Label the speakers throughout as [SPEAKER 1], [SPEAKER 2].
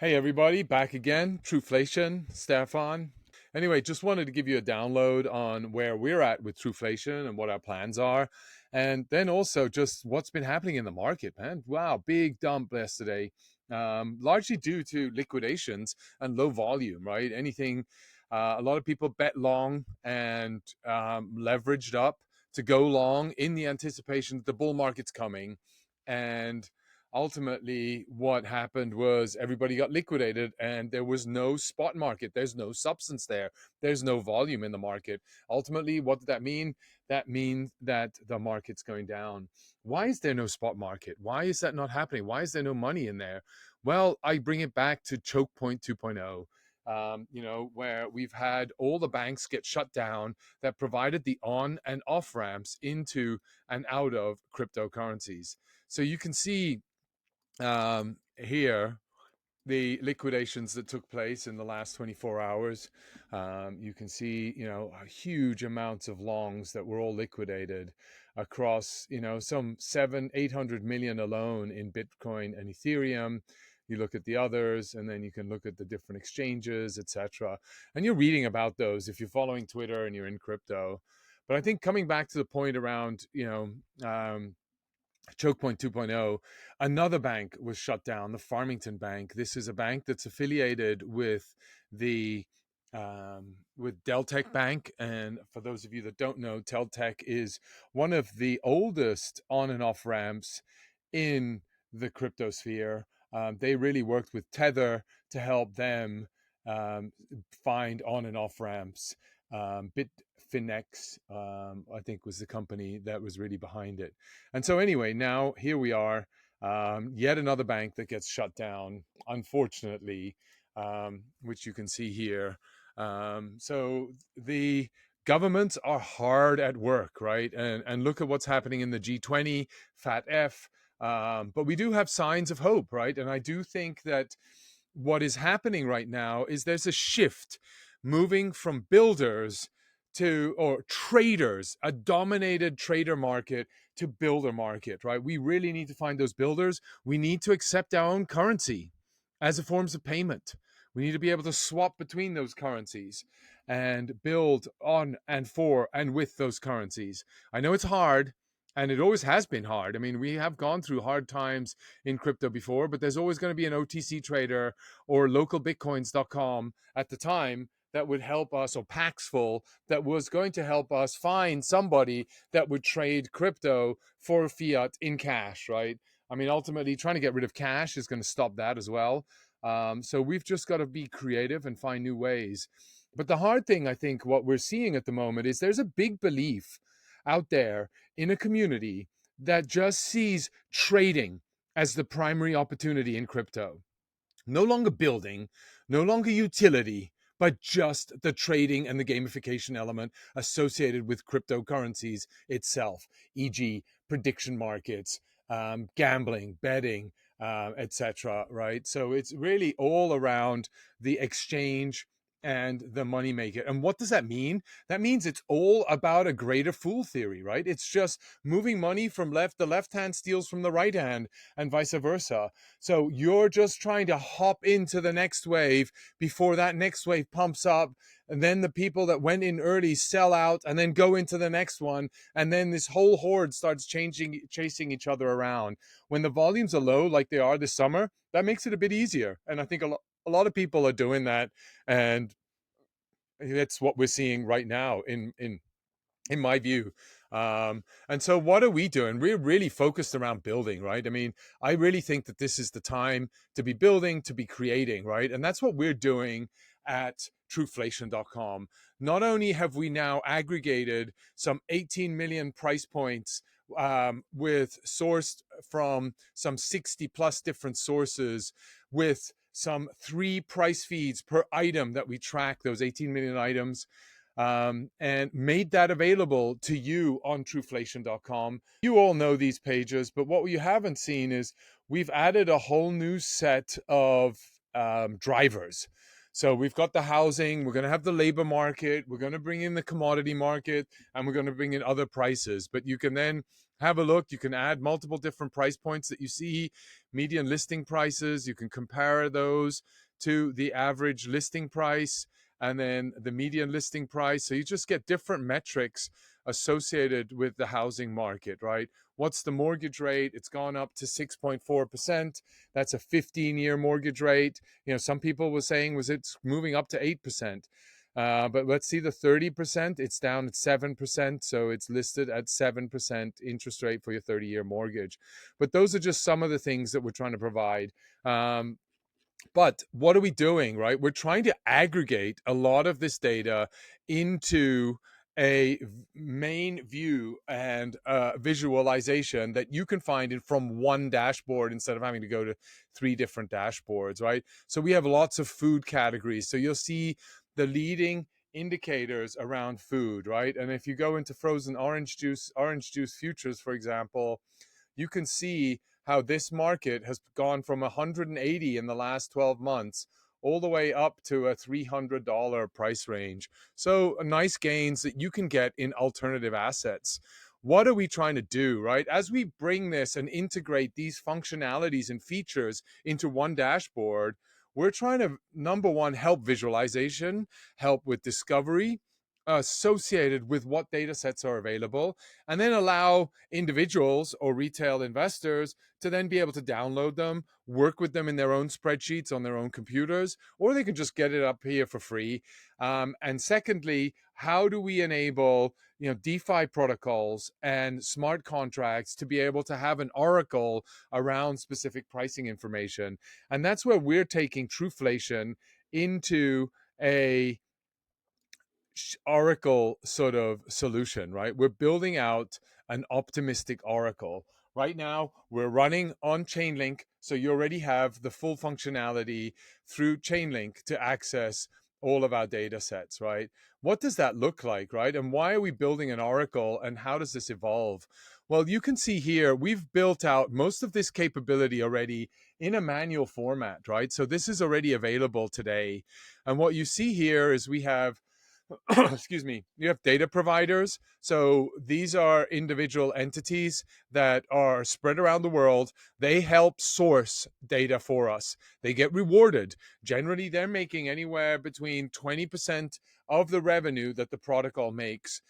[SPEAKER 1] Hey everybody, back again. Truflation, Stefan. Anyway, just wanted to give you a download on where we're at with Truflation and what our plans are. And then also just what's been happening in the market, man. Wow, big dump yesterday. Largely due to liquidations and low volume, right? A lot of people bet long and leveraged up to go long in the anticipation that the bull market's coming. And ultimately what happened was everybody got liquidated and there was no spot market. There's no substance there. There's no volume in the market. Ultimately, what did that mean? That means that the market's going down. Why is there no spot market? Why is that not happening? Why is there no money in there? Well, I bring it back to choke point 2.0. Where we've had all the banks get shut down that provided the on and off ramps into and out of cryptocurrencies. So you can see here the liquidations that took place in the last 24 hours. You can see, huge amounts of longs that were all liquidated across, some 800 million alone in Bitcoin and Ethereum. You look at the others, and then you can look at the different exchanges, etc. And you're reading about those if you're following Twitter and you're in crypto. But I think coming back to the point around, choke point 2.0, another bank was shut down, the Farmington Bank. This is a bank that's affiliated with the with Deltec Bank. And for those of you that don't know, Deltec is one of the oldest on and off ramps in the crypto sphere. They really worked with Tether to help them um, find on and off ramps. Bitfinex, I think, was the company that was really behind it. And so, anyway, now here we are, yet another bank that gets shut down, unfortunately, which you can see here. So the governments are hard at work, right? And look at what's happening in the G20, Fat F. But we do have signs of hope, right? And I do think that what is happening right now is there's a shift moving from builders to or traders, a dominated trader market to builder market, right? We really need to find those builders. We need to accept our own currency as a forms of payment. We need to be able to swap between those currencies and build on and for and with those currencies. I know it's hard, and it always has been hard. I mean, we have gone through hard times in crypto before, but there's always going to be an OTC trader or localbitcoins.com at the time that would help us, or Paxful that was going to help us find somebody that would trade crypto for fiat in cash, right? I mean, ultimately, trying to get rid of cash is going to stop that as well. So we've just got to be creative and find new ways. But the hard thing, I think, what we're seeing at the moment is there's a big belief out there in a community that just sees trading as the primary opportunity in crypto. No longer building, no longer utility, but just the trading and the gamification element associated with cryptocurrencies itself, e.g., prediction markets, gambling, betting, etc. Right? So it's really all around the exchange and the money maker. And what does that mean? That means it's all about a greater fool theory, right? It's just moving money from the left hand steals from the right hand and vice versa. So you're just trying to hop into the next wave before that next wave pumps up. And then the people that went in early sell out and then go into the next one. And then this whole horde starts chasing each other around. When the volumes are low, like they are this summer, that makes it a bit easier. And I think a lot of people are doing that. And that's what we're seeing right now in my view. And so what are we doing? We're really focused around building, right? I mean, I really think that this is the time to be building, to be creating, right? And that's what we're doing at Truflation.com. Not only have we now aggregated some 18 million price points with sourced from some 60 plus different sources with some 3 price feeds per item that we track, those 18 million items, and made that available to you on Truflation.com. You all know these pages, but what you haven't seen is we've added a whole new set of drivers. So we've got the housing, we're going to have the labor market, we're going to bring in the commodity market, and we're going to bring in other prices. But you can then have a look. You can add multiple different price points that you see, median listing prices. You can compare those to the average listing price and then the median listing price. So you just get different metrics associated with the housing market, right? What's the mortgage rate? It's gone up to 6.4%. That's a 15-year mortgage rate. Some people were saying it's moving up to 8%. But let's see the 30%. It's down at 7%. So it's listed at 7% interest rate for your 30-year mortgage. But those are just some of the things that we're trying to provide. But what are we doing, right? We're trying to aggregate a lot of this data into a main view and visualization that you can find from one dashboard instead of having to go to 3 different dashboards, right? So we have lots of food categories. So you'll see the leading indicators around food, right? And if you go into frozen orange juice futures, for example, you can see how this market has gone from 180 in the last 12 months all the way up to a $300 price range. So nice gains that you can get in alternative assets. What are we trying to do, right? As we bring this and integrate these functionalities and features into one dashboard, we're trying to, number one, help visualization, help with discovery associated with what data sets are available, and then allow individuals or retail investors to then be able to download them, work with them in their own spreadsheets on their own computers, or they can just get it up here for free. And secondly, how do we enable DeFi protocols and smart contracts to be able to have an oracle around specific pricing information? And that's where we're taking Truflation into a oracle sort of solution, right? We're building out an optimistic oracle. Right now, we're running on Chainlink, so you already have the full functionality through Chainlink to access all of our data sets, right? What does that look like, right? And why are we building an oracle, and how does this evolve? Well, you can see here, we've built out most of this capability already in a manual format, right? So this is already available today. And what you see here is we have excuse me, you have data providers. So these are individual entities that are spread around the world. They help source data for us. They get rewarded. Generally, they're making anywhere between 20% of the revenue that the protocol makes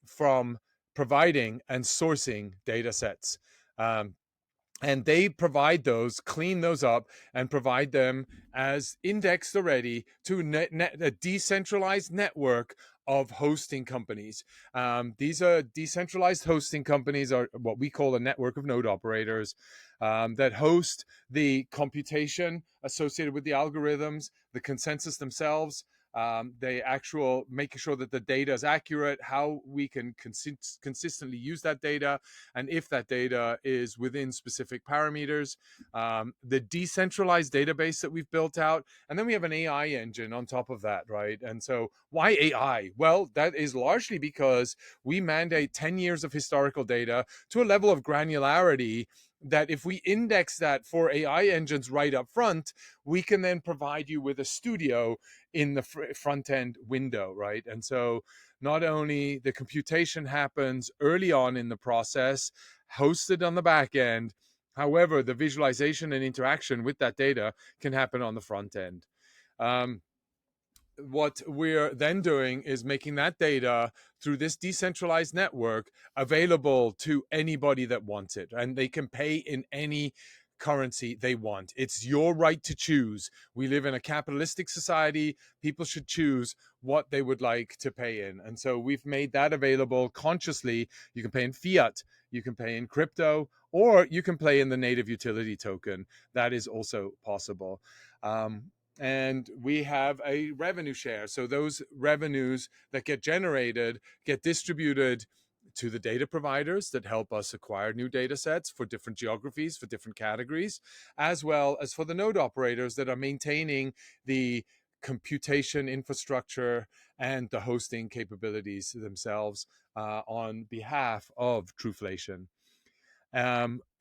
[SPEAKER 1] from providing and sourcing data sets. And they provide those, clean those up, and provide them as indexed already to a decentralized network of hosting companies. These are decentralized hosting companies, are what we call a network of node operators that host the computation associated with the algorithms, the consensus themselves, the actual making sure that the data is accurate, how we can consistently use that data, and if that data is within specific parameters, the decentralized database that we've built out, and then we have an AI engine on top of that, right? And so why AI? Well, that is largely because we mandate 10 years of historical data to a level of granularity that if we index that for AI engines right up front, we can then provide you with a studio in the front end window, right? And so not only the computation happens early on in the process, hosted on the back end, however, the visualization and interaction with that data can happen on the front end. What we're then doing is making that data through this decentralized network available to anybody that wants it, and they can pay in any currency they want. It's your right to choose. We live in a capitalistic society. People should choose what they would like to pay in. And so we've made that available consciously. You can pay in fiat, you can pay in crypto, or you can pay in the native utility token. That is also possible. And we have a revenue share. So those revenues that get generated get distributed to the data providers that help us acquire new data sets for different geographies, for different categories, as well as for the node operators that are maintaining the computation infrastructure and the hosting capabilities themselves on behalf of Truflation.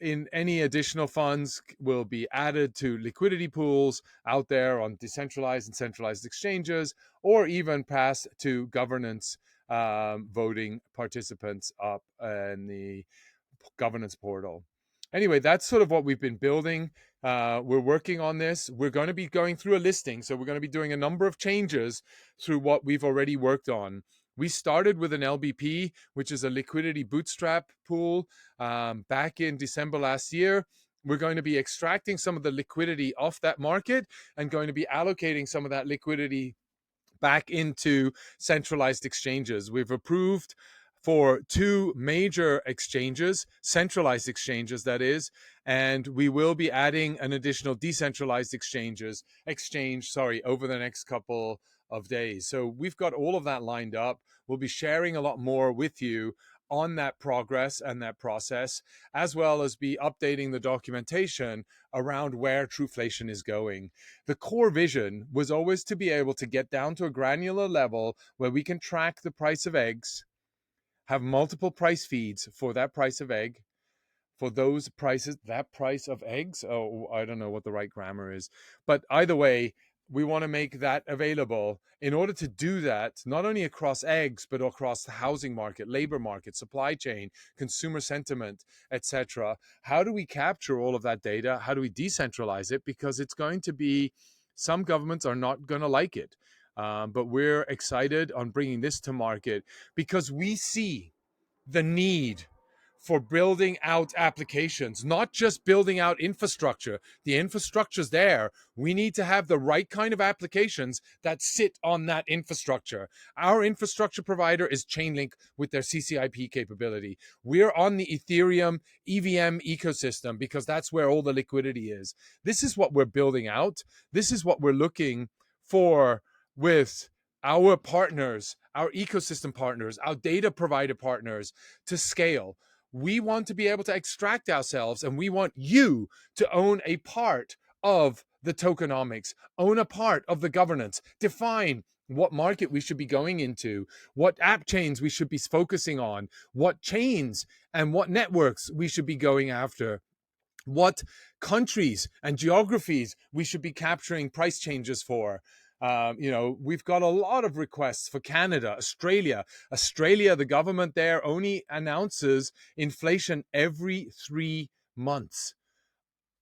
[SPEAKER 1] In any additional funds will be added to liquidity pools out there on decentralized and centralized exchanges, or even pass to governance voting participants up in the governance portal. Anyway, that's sort of what we've been building. We're working on this. We're going to be going through a listing. So we're going to be doing a number of changes through what we've already worked on. We started with an LBP, which is a liquidity bootstrap pool, back in December last year. We're going to be extracting some of the liquidity off that market and going to be allocating some of that liquidity back into centralized exchanges. We've approved for two major exchanges, centralized exchanges, that is, and we will be adding an additional decentralized exchange, over the next couple of days. So we've got all of that lined up. We'll be sharing a lot more with you on that progress and that process, as well as be updating the documentation around where Truflation is going. The core vision was always to be able to get down to a granular level where we can track the price of eggs, have multiple price feeds for that price of egg, for those prices, that price of eggs. Oh, I don't know what the right grammar is. But either way, we want to make that available. In order to do that, not only across eggs, but across the housing market, labor market, supply chain, consumer sentiment, etc. How do we capture all of that data? How do we decentralize it? Because it's going to be, some governments are not going to like it. But we're excited on bringing this to market because we see the need for building out applications, not just building out infrastructure. The infrastructure's there. We need to have the right kind of applications that sit on that infrastructure. Our infrastructure provider is Chainlink with their CCIP capability. We're on the Ethereum EVM ecosystem because that's where all the liquidity is. This is what we're building out. This is what we're looking for with our partners, our ecosystem partners, our data provider partners to scale. We want to be able to extract ourselves, and we want you to own a part of the tokenomics, own a part of the governance, define what market we should be going into, what app chains we should be focusing on, what chains and what networks we should be going after, what countries and geographies we should be capturing price changes for. We've got a lot of requests for Canada, Australia. Australia, the government there only announces inflation every 3 months.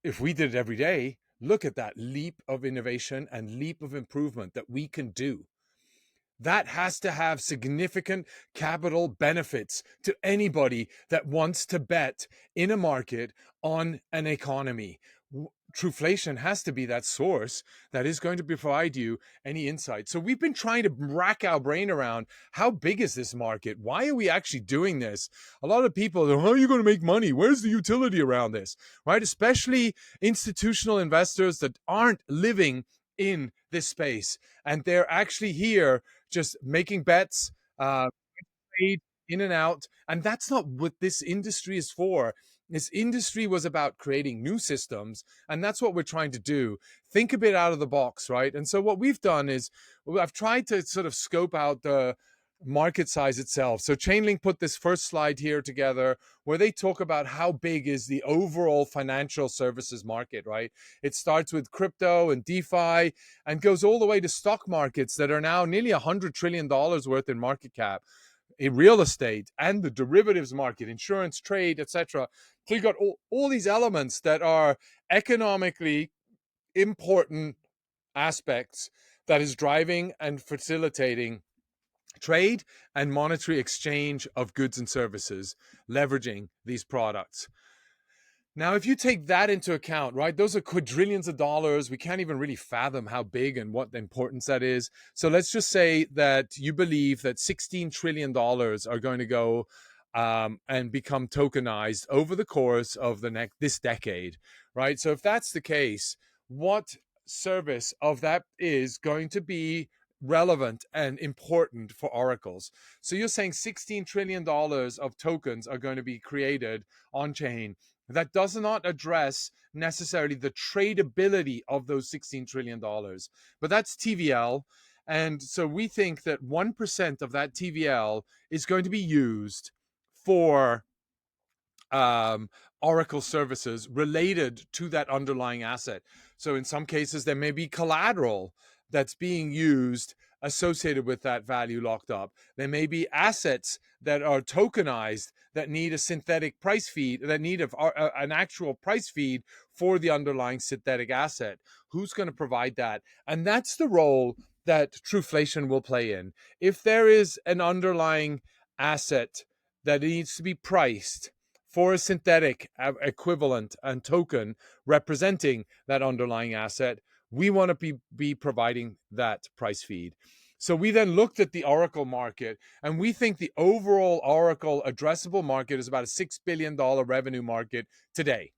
[SPEAKER 1] If we did it every day, look at that leap of innovation and leap of improvement that we can do. That has to have significant capital benefits to anybody that wants to bet in a market on an economy. Truflation has to be that source that is going to provide you any insight. So we've been trying to rack our brain around, how big is this market? Why are we actually doing this? A lot of people are, how are you going to make money? Where's the utility around this, right? Especially institutional investors that aren't living in this space, and they're actually here just making bets, trade in and out. And that's not what this industry is for. This industry was about creating new systems, and that's what we're trying to do. Think a bit out of the box, right? And so what we've done is I've tried to sort of scope out the market size itself. So Chainlink put this first slide here together where they talk about how big is the overall financial services market, right? It starts with crypto and DeFi and goes all the way to stock markets that are now nearly $100 trillion worth in market cap, in real estate and the derivatives market, insurance, trade, etc. So you've got all these elements that are economically important aspects that is driving and facilitating trade and monetary exchange of goods and services, leveraging these products. Now, if you take that into account, right, those are quadrillions of dollars. We can't even really fathom how big and what the importance that is. So let's just say that you believe that $16 trillion are going to go and become tokenized over the course of this decade, right? So if that's the case, what service of that is going to be relevant and important for oracles? So you're saying $16 trillion of tokens are going to be created on chain. That does not address necessarily the tradability of those $16 trillion, but that's TVL. And so we think that 1% of that TVL is going to be used for Oracle services related to that underlying asset. So in some cases, there may be collateral that's being used associated with that value locked up. There may be assets that are tokenized that need a synthetic price feed, that need an actual price feed for the underlying synthetic asset. Who's going to provide that? And that's the role that Truflation will play in. If there is an underlying asset that needs to be priced for a synthetic equivalent and token representing that underlying asset, we want to be providing that price feed. So we then looked at the Oracle market, and we think the overall Oracle addressable market is about a $6 billion revenue market today.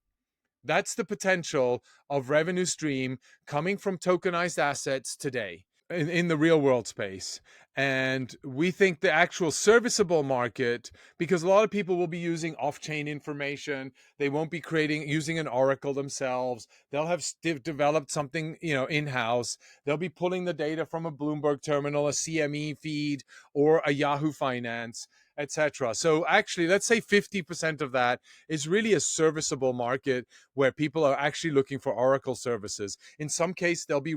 [SPEAKER 1] That's the potential of revenue stream coming from tokenized assets today in the real world space. And we think the actual serviceable market, because a lot of people will be using off-chain information, they won't be using an Oracle themselves. They'll have developed something, in-house. They'll be pulling the data from a Bloomberg terminal, a CME feed, or a Yahoo Finance, etc. So actually, let's say 50% of that is really a serviceable market where people are actually looking for Oracle services. In some case, they'll be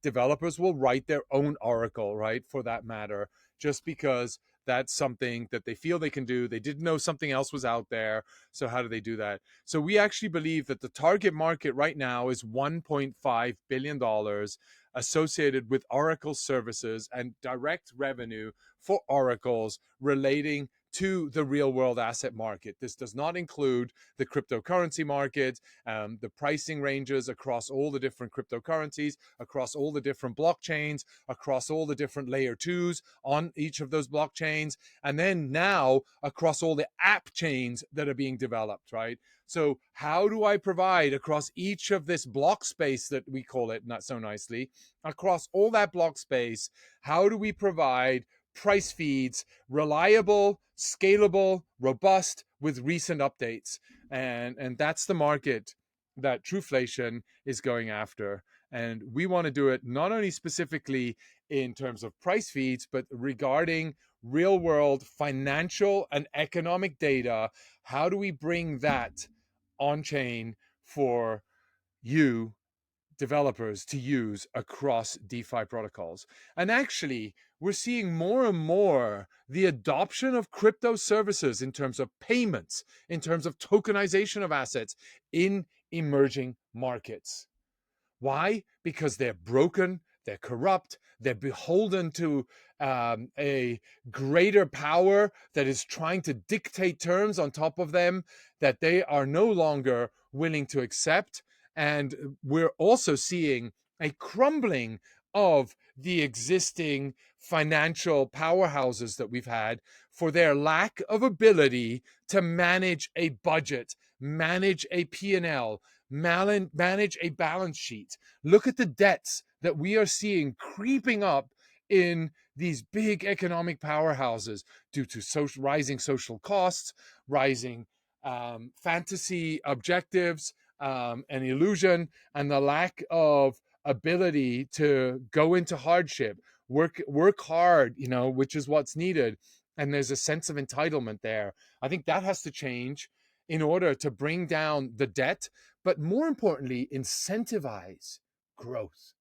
[SPEAKER 1] developers will write their own Oracle, right, for that matter, just because that's something that they feel they can do. They didn't know something else was out there. So how do they do that? So we actually believe that the target market right now is $1.5 billion associated with Oracle services and direct revenue for Oracles relating to the real world asset market. This does not include the cryptocurrency market, the pricing ranges across all the different cryptocurrencies, across all the different blockchains, across all the different layer twos on each of those blockchains, and then now across all the app chains that are being developed, right? So how do I provide across each of this block space that we call it, not so nicely, across all that block space, how do we provide price feeds, reliable, scalable, robust, with recent updates? And that's the market that Truflation is going after. And we want to do it not only specifically in terms of price feeds, but regarding real world financial and economic data. How do we bring that on chain for you developers to use across DeFi protocols? And actually, we're seeing more and more the adoption of crypto services in terms of payments, in terms of tokenization of assets in emerging markets. Why? Because they're broken, they're corrupt, they're beholden to a greater power that is trying to dictate terms on top of them that they are no longer willing to accept. And we're also seeing a crumbling of the existing financial powerhouses that we've had for their lack of ability to manage a budget, manage a P&L, manage a balance sheet. Look at the debts that we are seeing creeping up in these big economic powerhouses due to rising social costs, rising fantasy objectives, and illusion, and the lack of ability to go into hardship, work hard, which is what's needed. And there's a sense of entitlement there. I think that has to change in order to bring down the debt, but more importantly, incentivize growth.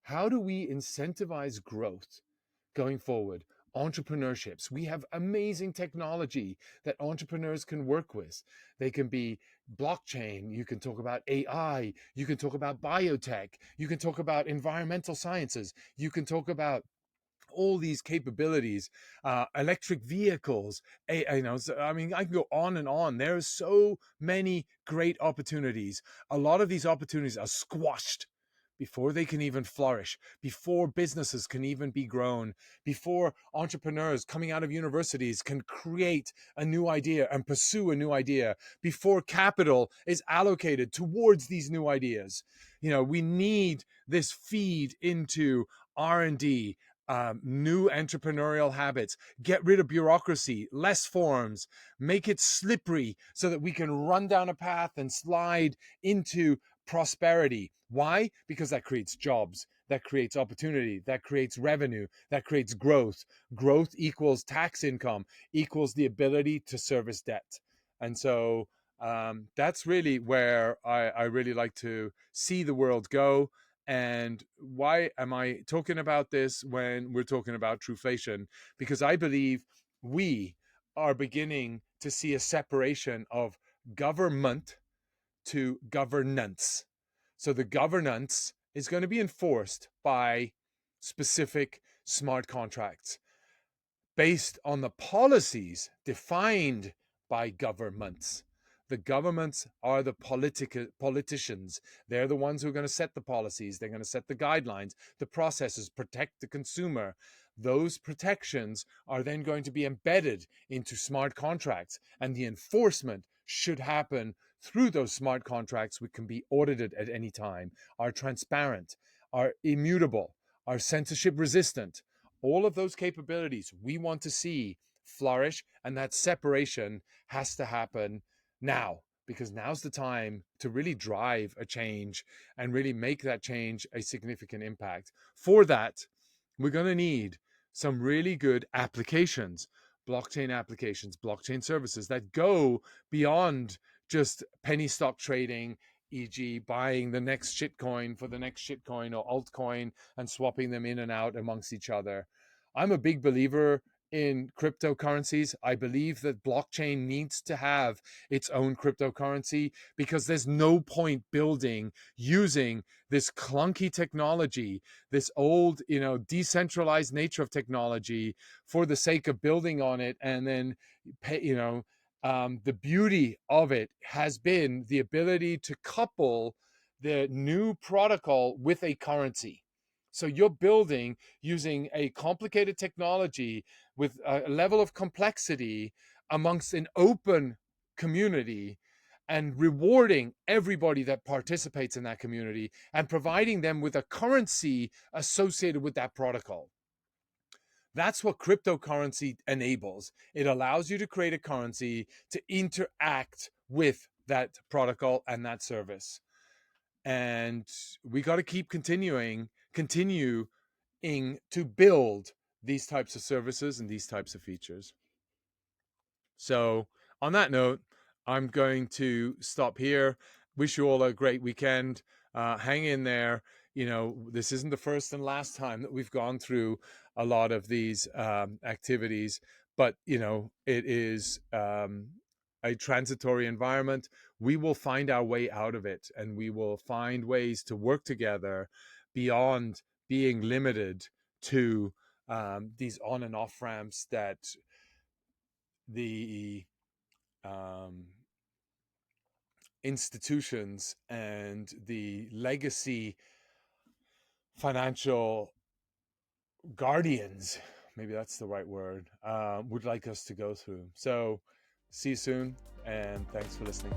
[SPEAKER 1] How do we incentivize growth going forward? Entrepreneurships. We have amazing technology that entrepreneurs can work with. They can be blockchain. You can talk about AI. You can talk about biotech. You can talk about environmental sciences. You can talk about all these capabilities, electric vehicles. I mean, I can go on and on. There are so many great opportunities. A lot of these opportunities are squashed before they can even flourish, before businesses can even be grown, before entrepreneurs coming out of universities can create a new idea and pursue a new idea, before capital is allocated towards these new ideas. We need this feed into R&D, new entrepreneurial habits, get rid of bureaucracy, less forms, make it slippery so that we can run down a path and slide into prosperity. Why? Because that creates jobs, that creates opportunity, that creates revenue, that creates growth. Growth equals tax income, equals the ability to service debt. And so that's really where I really like to see the world go. And why am I talking about this when we're talking about Truflation? Because I believe we are beginning to see a separation of government to governance. So the governance is going to be enforced by specific smart contracts based on the policies defined by governments. The governments are the politicians. They're the ones who are going to set the policies. They're going to set the guidelines, the processes, protect the consumer. Those protections are then going to be embedded into smart contracts, and the enforcement should happen through those smart contracts, which can be audited at any time, are transparent, are immutable, are censorship resistant. All of those capabilities we want to see flourish, and that separation has to happen now, because now's the time to really drive a change and really make that change a significant impact. For that, we're going to need some really good applications, blockchain services that go beyond just penny stock trading, e.g., buying the next shitcoin for the next shitcoin or altcoin and swapping them in and out amongst each other. I'm a big believer in cryptocurrencies. I believe that blockchain needs to have its own cryptocurrency, because there's no point building using this clunky technology, this old, decentralized nature of technology for the sake of building on it and then pay, the beauty of it has been the ability to couple the new protocol with a currency. So you're building using a complicated technology with a level of complexity amongst an open community, and rewarding everybody that participates in that community and providing them with a currency associated with that protocol. That's what cryptocurrency enables. It allows you to create a currency to interact with that protocol and that service. And we got to keep continuing to build these types of services and these types of features. So on that note, I'm going to stop here. Wish you all a great weekend. Hang in there. This isn't the first and last time that we've gone through a lot of these activities, but it is a transitory environment. We will find our way out of it, and we will find ways to work together beyond being limited to these on and off ramps that the institutions and the legacy financial guardians, maybe that's the right word, would like us to go through. So see you soon, and thanks for listening.